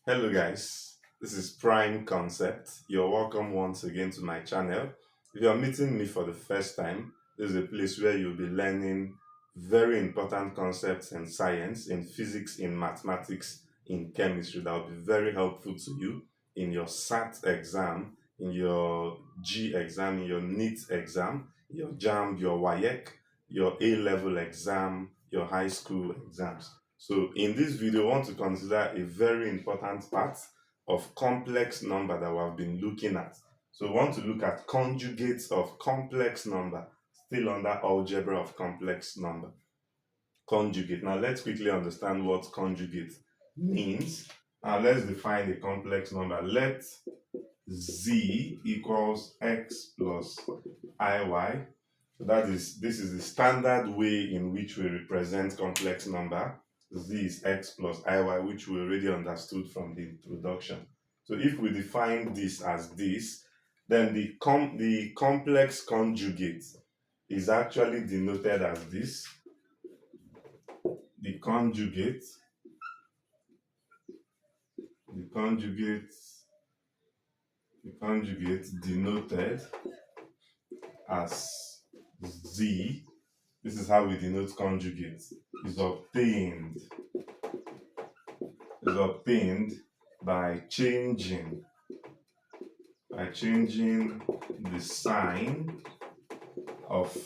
Hello guys, this is Prime Concept. You're welcome once again to my channel. If you're meeting me for the first time, this is a place where you'll be learning very important concepts in science, in physics, in mathematics, in chemistry that will be very helpful to you in your SAT exam, in your G exam, in your NEET exam, your JAMB, your WAEC, your A-level exam, your high school exams. So in this video, I want to consider a very important part of complex number that we have been looking at. So we want to look at conjugates of complex number, still under algebra of complex number. Conjugate. Now let's quickly understand what conjugate means. Now let's define a complex number. Let z equals x plus iy. So this is the standard way in which we represent complex number. Z is x plus iy, which we already understood from the introduction. So if we define this as this, then the complex conjugate is actually denoted as this. The conjugate, the conjugate, the conjugate denoted as z. This is how we denote conjugate. Is obtained by changing the sign of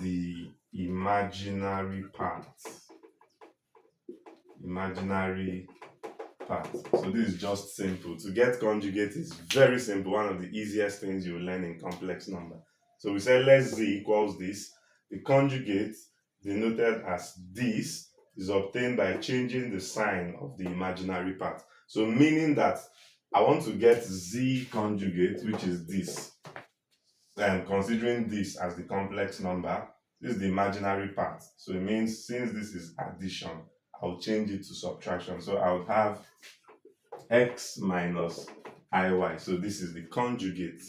the imaginary part. So this is just simple. To get conjugate is very simple. One of the easiest things you will learn in complex number. So we say let z equals this. The conjugate denoted as this is obtained by changing the sign of the imaginary part. So meaning that I want to get z conjugate, which is this, and considering this as the complex number, this is the imaginary part. So it means since this is addition, I'll change it to subtraction. So I would have x minus iy. So this is the conjugate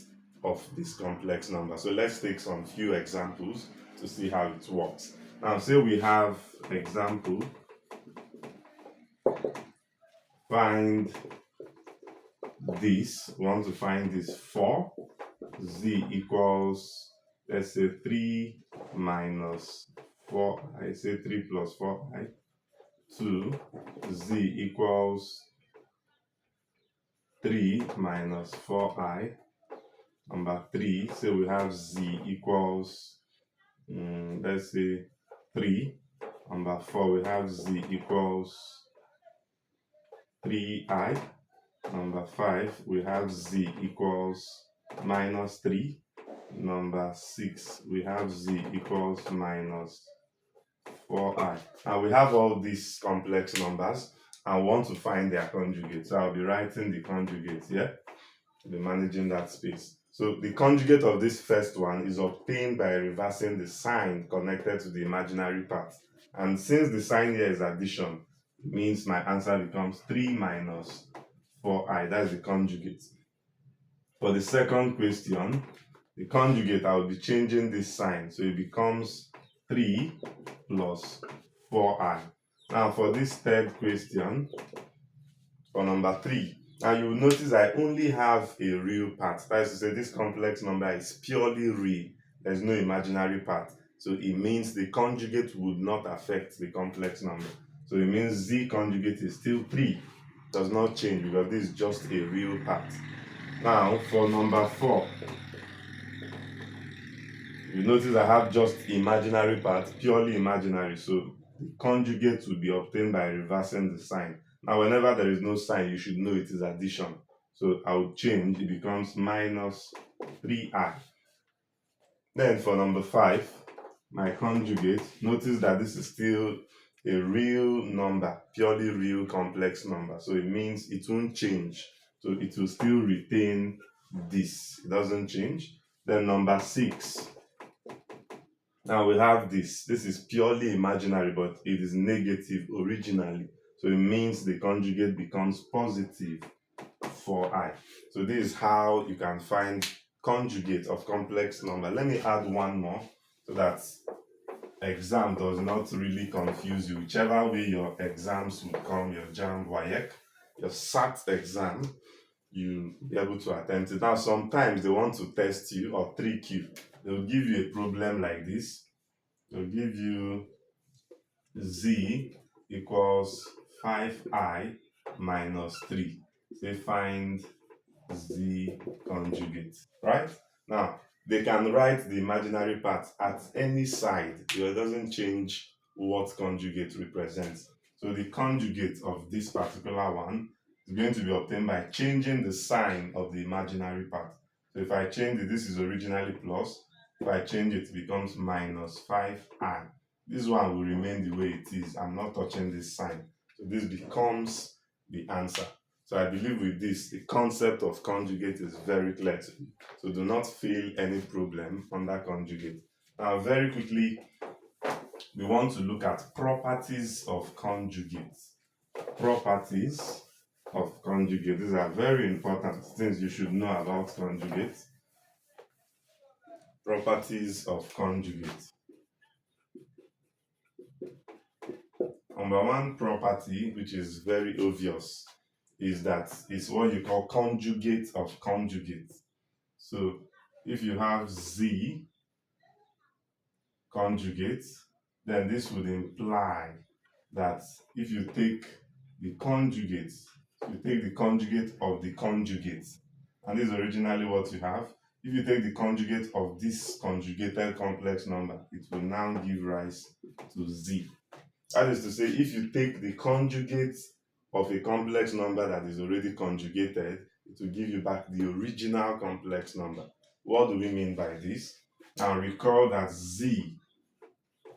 of this complex number. So let's take some few examples to see how it works. Now say we have example, find this. We want to find this 4 z equals, let's say 3 minus 4, I say 3 plus 4i, 2 z equals 3 minus 4i. Number 3, so we have z equals, let's say 3. Number 4, we have z equals 3i. Number 5, we have z equals minus 3. Number 6, we have z equals minus 4i. Now we have all these complex numbers and want to find their conjugate. So I'll be writing the conjugate here. I'll be managing that space. So the conjugate of this first one is obtained by reversing the sign connected to the imaginary part. And since the sign here is addition, it means my answer becomes 3 minus 4i. That's the conjugate. For the second question, the conjugate, I will be changing this sign. So it becomes 3 plus 4i. Now for this third question, for number 3, now you will notice I only have a real part. That is to say, this complex number is purely real. There's no imaginary part. So it means the conjugate would not affect the complex number. So it means z conjugate is still 3. It does not change because this is just a real part. Now for number 4, you notice I have just imaginary part, purely imaginary. So the conjugate will be obtained by reversing the sign. Now whenever there is no sign, you should know it is addition. So I will change, it becomes minus 3i. Then for number 5, my conjugate, notice that this is still a real number, purely real complex number. So it means it won't change. So it will still retain this. It doesn't change. Then number 6, now we have this. This is purely imaginary, but it is negative originally. So it means the conjugate becomes positive 4i. So this is how you can find conjugate of complex number. Let me add one more so that exam does not really confuse you. Whichever way your exams will come, your JAMB, WAEC, your SAT exam, you'll be able to attempt it. Now, sometimes they want to test you or trick you. They'll give you a problem like this. They'll give you z equals 5i minus 3. Say find z conjugate, right? Now, they can write the imaginary part at any side. It doesn't change what conjugate represents. So the conjugate of this particular one is going to be obtained by changing the sign of the imaginary part. So if I change it, this is originally plus. If I change it, it becomes minus 5i. This one will remain the way it is. I'm not touching this sign. So this becomes the answer. So I believe with this, the concept of conjugate is very clear to you. So do not feel any problem under conjugate. Now, very quickly, we want to look at properties of conjugate. Properties of conjugate. These are very important things you should know about conjugate. Properties of conjugate. Number one property, which is very obvious, is that it's what you call conjugate of conjugate. So if you have z conjugate, then this would imply that if you take the conjugate, you take the conjugate of the conjugate, and this is originally what you have. If you take the conjugate of this conjugated complex number, it will now give rise to z. That is to say, if you take the conjugate of a complex number that is already conjugated, it will give you back the original complex number. What do we mean by this? Now recall that z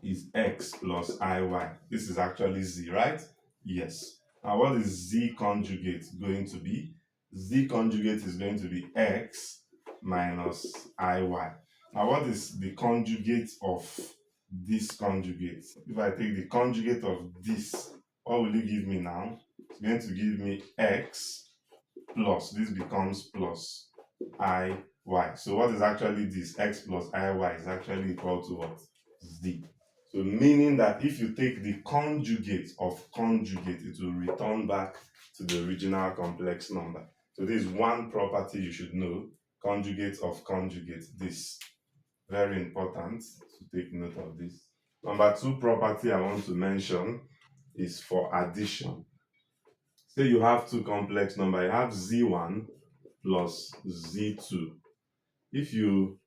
is x plus iy. This is actually z, right? Yes. Now what is z conjugate going to be? Z conjugate is going to be x minus iy. Now what is the conjugate of this conjugate? If I take the conjugate of this, what will it give me now? It's going to give me x plus, this becomes plus iy. So what is actually this? X plus iy is actually equal to what? Z. So meaning that if you take the conjugate of conjugate, it will return back to the original complex number. So this is one property you should know. Conjugate of conjugate. This, very important to take note of this. Number two property I want to mention is for addition. Say you have two complex numbers. You have z1 plus z2. If you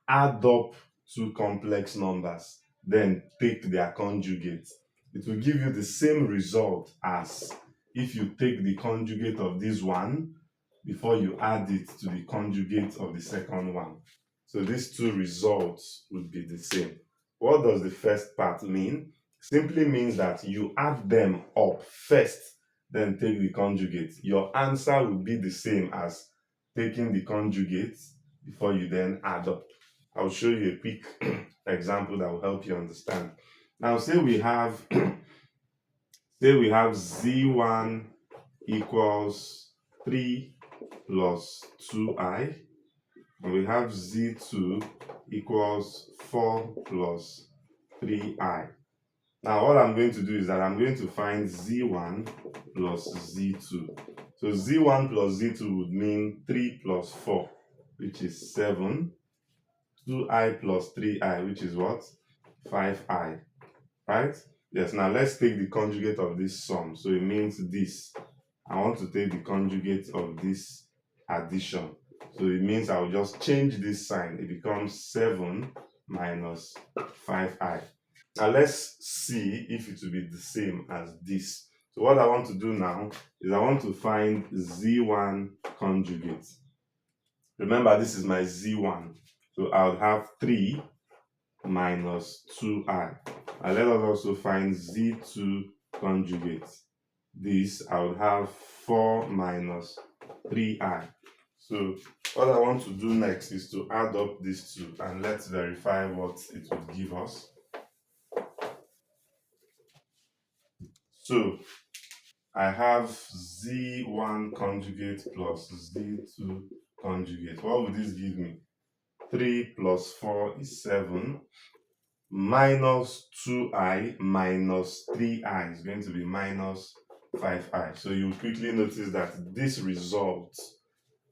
add up two complex numbers, then take their conjugate, it will give you the same result as if you take the conjugate of this one before you add it to the conjugate of the second one. So these two results would be the same. What does the first part mean? Simply means that you add them up first, then take the conjugate. Your answer will be the same as taking the conjugate before you then add up. I'll show you a quick example that will help you understand. Now, say we have z1 equals 3 plus 2i, and we have z2 equals 4 plus 3i. Now, all I'm going to do is that I'm going to find z1 plus z2. So z1 plus z2 would mean 3 plus 4, which is 7. 2i plus 3i, which is what? 5i, right? Yes, now let's take the conjugate of this sum. So it means this. I want to take the conjugate of this addition. So it means I'll just change this sign. It becomes 7 minus 5i. Now let's see if it will be the same as this. So what I want to do now is I want to find z1 conjugate. Remember, this is my z1. So I would have 3 minus 2i. And let us also find z2 conjugate. This I would have 4 minus 3i. So what I want to do next is to add up these two, and let's verify what it would give us. So I have z1 conjugate plus z2 conjugate. What would this give me? 3 plus 4 is 7. Minus 2i minus 3i is going to be minus 5i. So you quickly notice that this result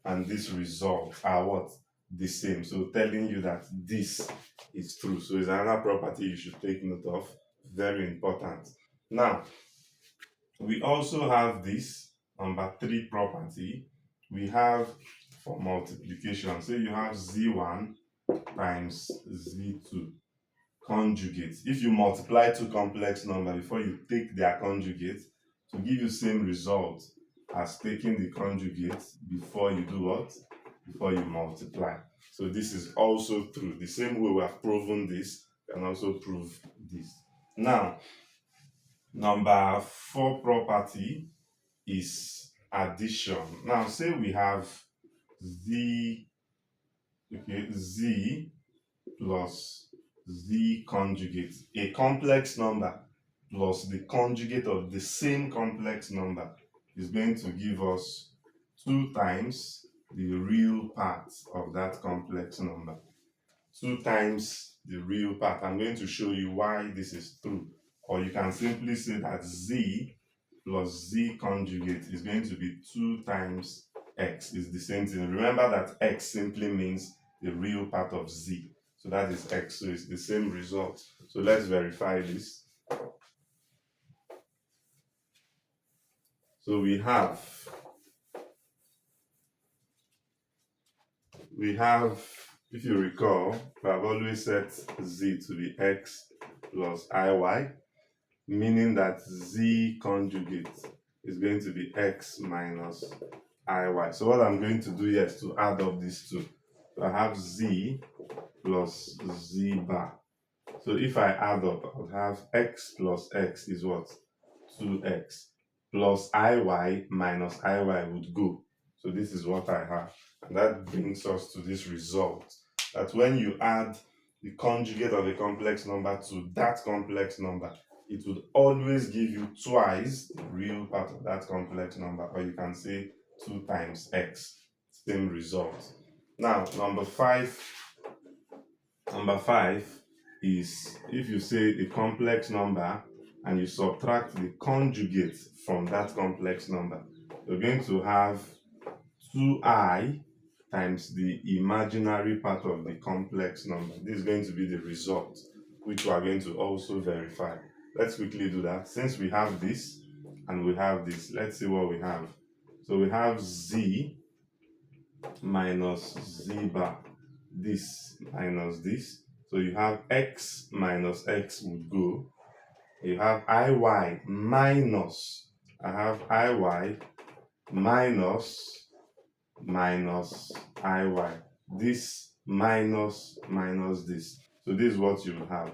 and this result are what? The same. So telling you that this is true. So it's another property you should take note of. Very important. Now, we also have this number 3 property. We have for multiplication. So you have z1 times z2 conjugate. If you multiply two complex numbers before you take their conjugate, to give you same result as taking the conjugate before you do what? Before you multiply. So this is also true. The same way we have proven this, can also prove this. Now, number 4 property is addition. Now, say we have z plus z conjugate, a complex number plus the conjugate of the same complex number is going to give us 2 times the real part of that complex number. 2 times the real part. I'm going to show you why this is true. Or you can simply say that z plus z conjugate is going to be 2 times x. It's the same thing. Remember that x simply means the real part of z. So that is x. So it's the same result. So let's verify this. So we have, if you recall, we have always set z to be x plus iy, meaning that z conjugate is going to be x minus iy. So what I'm going to do here is to add up these two. So I have z plus z bar. So if I add up, I'll have x plus x is what? 2x plus iy minus iy would go. So this is what I have. And that brings us to this result, that when you add the conjugate of a complex number to that complex number, it would always give you twice the real part of that complex number, or you can say 2 times x. Same result. Now, number five is if you say a complex number and you subtract the conjugate from that complex number, you're going to have 2i times the imaginary part of the complex number. This is going to be the result, which we are going to also verify. Let's quickly do that. Since we have this and we have this, let's see what we have. So we have z minus z bar, this minus this. So you have x minus x would go. You have iy minus, I have iy minus iy. This minus this. So this is what you will have.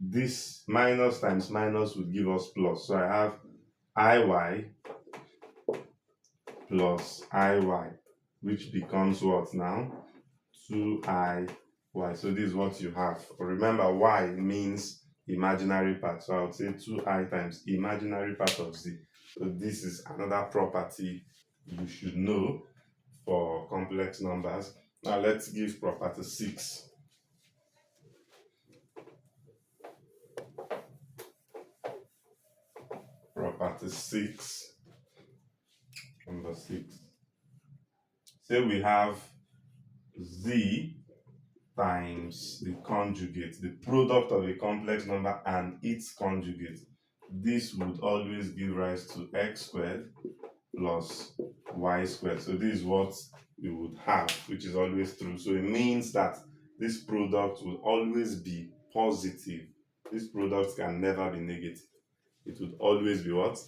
This minus times minus would give us plus. So I have iy plus iy, which becomes what now? 2iy. So this is what you have. Remember, y means imaginary part. So I would say 2i times imaginary part of z. So this is another property you should know for complex numbers. Now let's give property 6. Property 6, number 6. Say we have z times the conjugate, the product of a complex number and its conjugate. This would always give rise to x squared plus y squared. So this is what we would have, which is always true. So it means that this product will always be positive. This product can never be negative. It would always be what?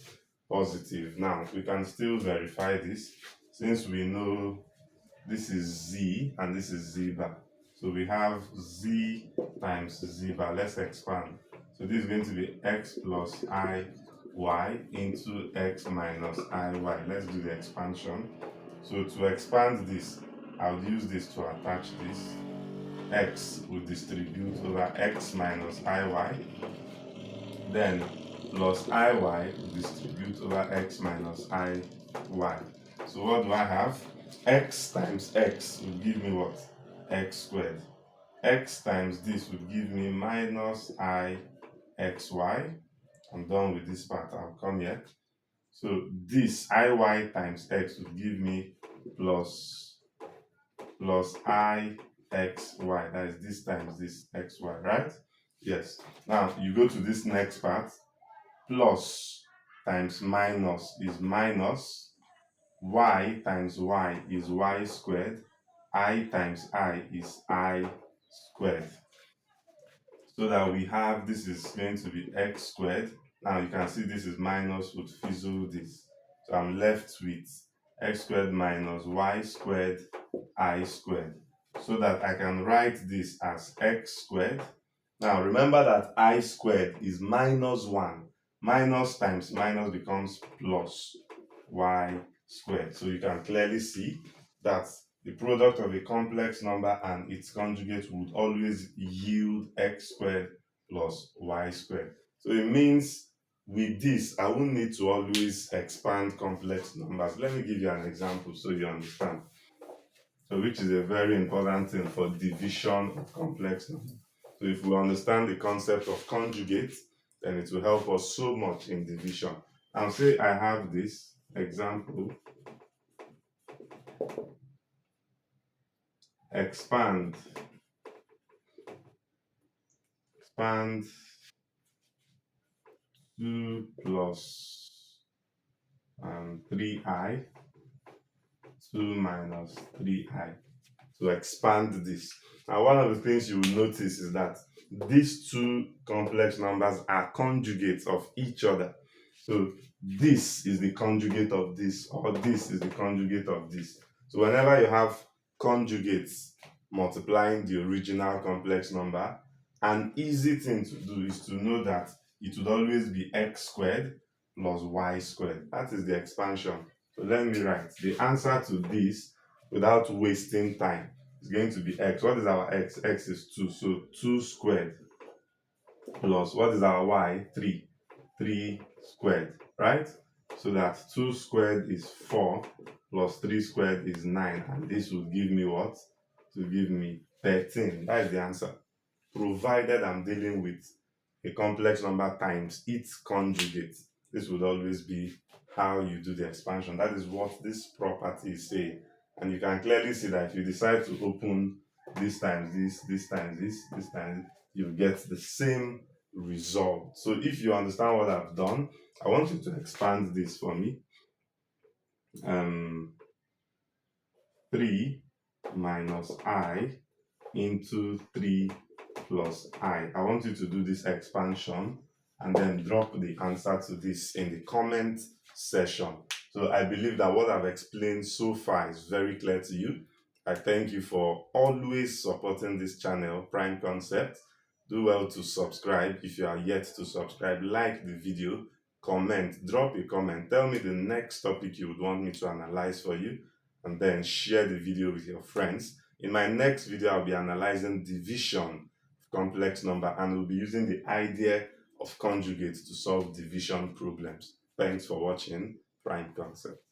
Positive. Now, we can still verify this since we know this is z and this is z bar. So we have z times z bar. Let's expand. So this is going to be x plus I y into x minus iy. Let's do the expansion. So to expand this, I'll use this to attach this. X will distribute over x minus iy. Then plus iy will distribute over x minus iy. So what do I have? X times x will give me what? X squared. X times this will give me minus I xy. I'm done with this part. I'll come here. So this iy times x will give me plus ixy. That is this times this xy, right? Yes. Now you go to this next part. Plus times minus is minus. Y times y is y squared. I times I is I squared. So that we have, this is going to be x squared. Now you can see this is minus, would fizzle this. So I'm left with x squared minus y squared I squared. So that I can write this as x squared. Now remember that I squared is minus 1. Minus times minus becomes plus y squared. So you can clearly see that the product of a complex number and its conjugate would always yield x squared plus y squared. So it means with this, I won't need to always expand complex numbers. Let me give you an example so you understand. So which is a very important thing for division of complex numbers. So if we understand the concept of conjugate, then it will help us so much in division. And say I have this example. Expand 2 plus 3i, 2 minus 3i. To expand this. Now, one of the things you will notice is that these two complex numbers are conjugates of each other. So this is the conjugate of this, or this is the conjugate of this. So whenever you have conjugates multiplying the original complex number, an easy thing to do is to know that it would always be x squared plus y squared. That is the expansion. So let me write the answer to this without wasting time. It's going to be x. What is our x? X is 2. So 2 squared plus what is our y? 3. 3 squared, right? So that 2 squared is 4 plus 3 squared is 9. And this will give me what? To give me 13. That is the answer. Provided I'm dealing with a complex number times its conjugate. This would always be how you do the expansion. That is what this property is saying. And you can clearly see that if you decide to open this times this times this times, you get the same result. So if you understand what I've done, I want you to expand this for me. 3 minus I into 3 plus I. I want you to do this expansion and then drop the answer to this in the comment section. So I believe that what I've explained so far is very clear to you. I thank you for always supporting this channel, Prime Concept. Do well to subscribe if you are yet to subscribe. Like the video, comment, drop a comment. Tell me the next topic you would want me to analyze for you, and then share the video with your friends. In my next video, I'll be analyzing division of complex number, and we'll be using the idea of conjugates to solve division problems. Thanks for watching Prime Concept.